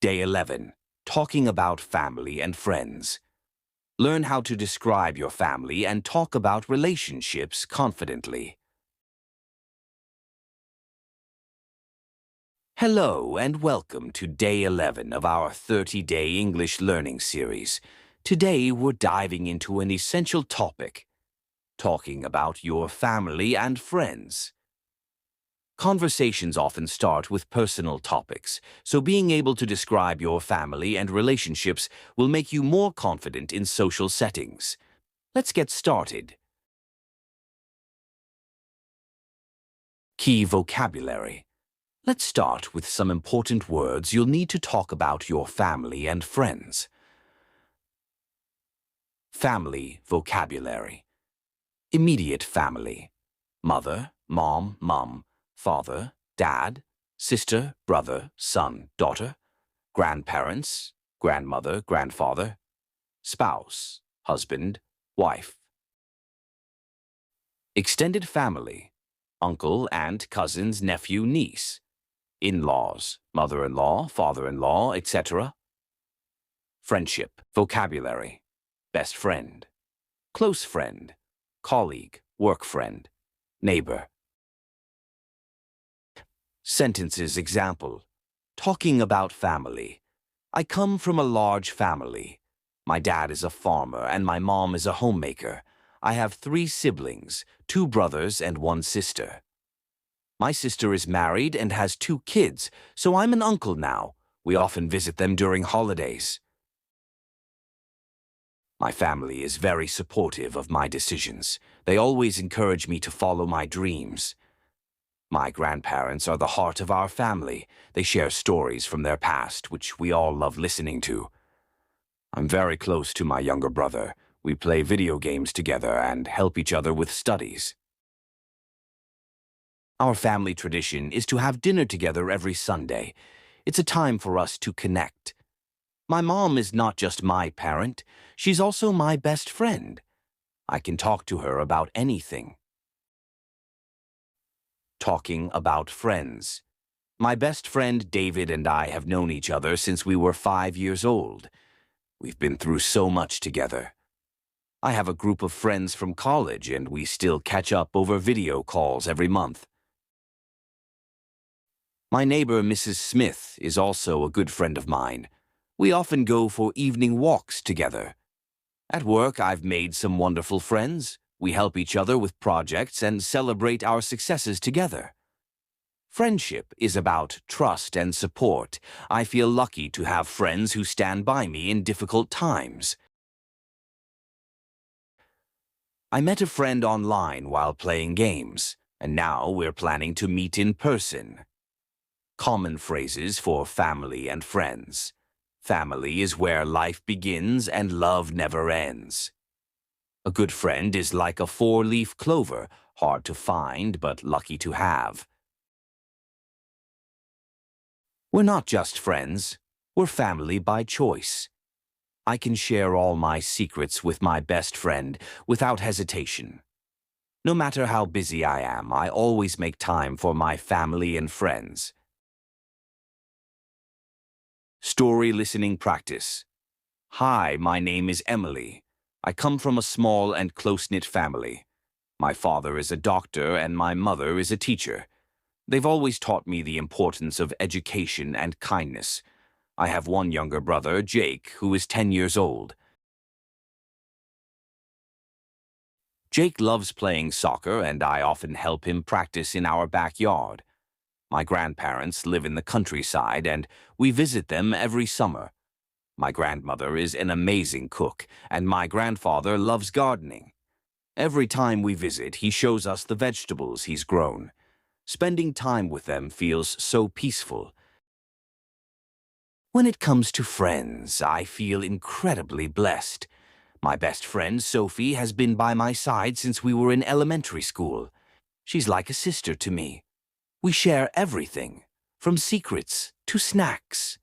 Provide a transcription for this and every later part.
Day 11. Talking about family and friends. Learn how to describe your family and talk about relationships confidently. Hello and welcome to Day 11 of our 30-day English learning series. Today we're diving into an essential topic, talking about your family and friends. Conversations often start with personal topics, so being able to describe your family and relationships will make you more confident in social settings. Let's get started. Key vocabulary. Let's start with some important words you'll need to talk about your family and friends. Family vocabulary. Immediate family. Mother, mom, mum, father, dad, sister, brother, son, daughter, grandparents, grandmother, grandfather, spouse, husband, wife. Extended family. Uncle, aunt, cousins, nephew, niece. In-laws, mother-in-law, father-in-law, etc. Friendship vocabulary. Best friend, close friend, colleague, work friend, neighbor. Sentences example. Talking about family. I come from a large family. My dad is a farmer and my mom is a homemaker. I have 3 siblings, 2 brothers and 1 sister. My sister is married and has 2 kids, so I'm an uncle now. We often visit them during holidays. My family is very supportive of my decisions. They always encourage me to follow my dreams. My grandparents are the heart of our family. They share stories from their past, which we all love listening to. I'm very close to my younger brother. We play video games together and help each other with studies. Our family tradition is to have dinner together every Sunday. It's a time for us to connect. My mom is not just my parent, she's also my best friend. I can talk to her about anything. Talking about friends. My best friend David and I have known each other since we were 5 years old. We've been through so much together. I have a group of friends from college and we still catch up over video calls every month. My neighbor, Mrs. Smith, is also a good friend of mine. We often go for evening walks together. At work, I've made some wonderful friends. We help each other with projects and celebrate our successes together. Friendship is about trust and support. I feel lucky to have friends who stand by me in difficult times. I met a friend online while playing games, and now we're planning to meet in person. Common phrases for family and friends. Family is where life begins and love never ends. A good friend is like a 4-leaf clover, hard to find but lucky to have. We're not just friends, we're family by choice. I can share all my secrets with my best friend without hesitation. No matter how busy I am, I always make time for my family and friends. Story listening practice. Hi, my name is Emily. I come from a small and close-knit family. My father is a doctor and my mother is a teacher. They've always taught me the importance of education and kindness. I have one younger brother, Jake, who is 10 years old. Jake loves playing soccer and I often help him practice in our backyard. My grandparents live in the countryside and we visit them every summer. My grandmother is an amazing cook and my grandfather loves gardening. Every time we visit, he shows us the vegetables he's grown. Spending time with them feels so peaceful. When it comes to friends, I feel incredibly blessed. My best friend, Sophie, has been by my side since we were in elementary school. She's like a sister to me. We share everything, from secrets to snacks.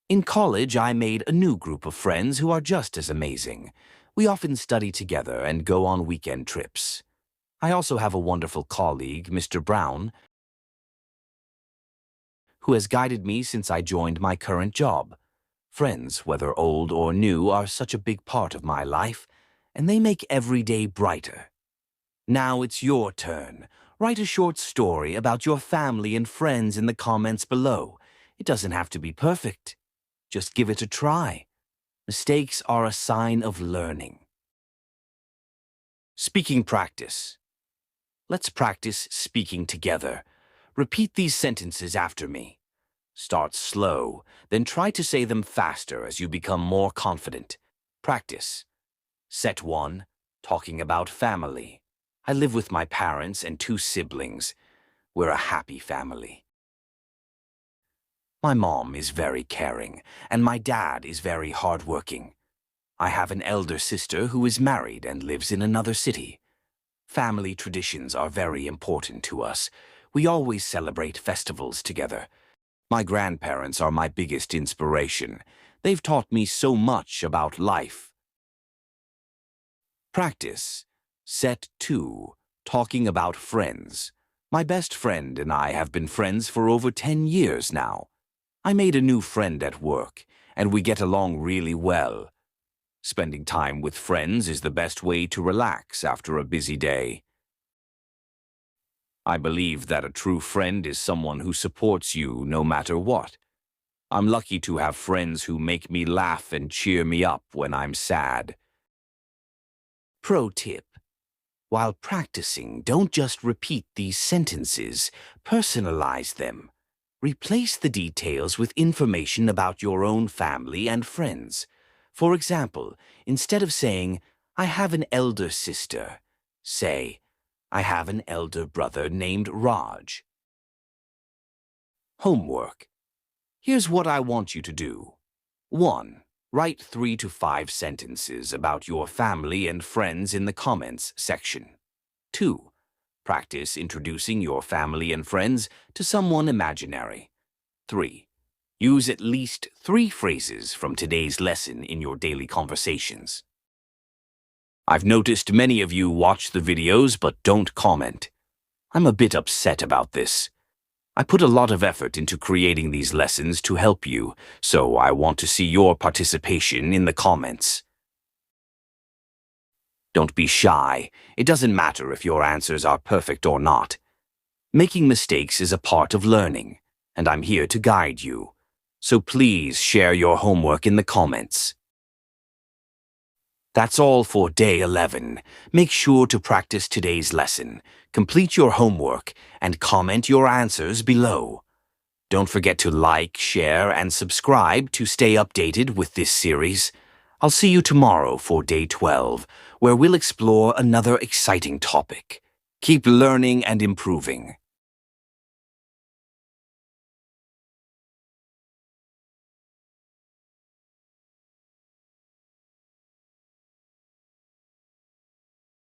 In college, I made a new group of friends who are just as amazing. We often study together and go on weekend trips. I also have a wonderful colleague, Mr. Brown, who has guided me since I joined my current job. Friends, whether old or new, are such a big part of my life, and they make every day brighter. Now it's your turn. Write a short story about your family and friends in the comments below. It doesn't have to be perfect. Just give it a try. Mistakes are a sign of learning. Speaking practice. Let's practice speaking together. Repeat these sentences after me. Start slow, then try to say them faster as you become more confident. Practice. Set 1. Talking about family. I live with my parents and 2 siblings. We're a happy family. My mom is very caring, and my dad is very hardworking. I have an elder sister who is married and lives in another city. Family traditions are very important to us. We always celebrate festivals together. My grandparents are my biggest inspiration. They've taught me so much about life. Practice. Set 2. Talking about friends. My best friend and I have been friends for over 10 years now. I made a new friend at work, and we get along really well. Spending time with friends is the best way to relax after a busy day. I believe that a true friend is someone who supports you no matter what. I'm lucky to have friends who make me laugh and cheer me up when I'm sad. Pro tip. While practicing, don't just repeat these sentences, personalize them. Replace the details with information about your own family and friends. For example, instead of saying, I have an elder sister, say, I have an elder brother named Raj. Homework. Here's what I want you to do. 1. Write 3 to 5 sentences about your family and friends in the comments section. 2. Practice introducing your family and friends to someone imaginary. 3. Use at least 3 phrases from today's lesson in your daily conversations. I've noticed many of you watch the videos but don't comment. I'm a bit upset about this. I put a lot of effort into creating these lessons to help you, so I want to see your participation in the comments. Don't be shy. It doesn't matter if your answers are perfect or not. Making mistakes is a part of learning, and I'm here to guide you. So please share your homework in the comments. That's all for day 11. Make sure to practice today's lesson, complete your homework, and comment your answers below. Don't forget to like, share, and subscribe to stay updated with this series. I'll see you tomorrow for day 12, where we'll explore another exciting topic. Keep learning and improving.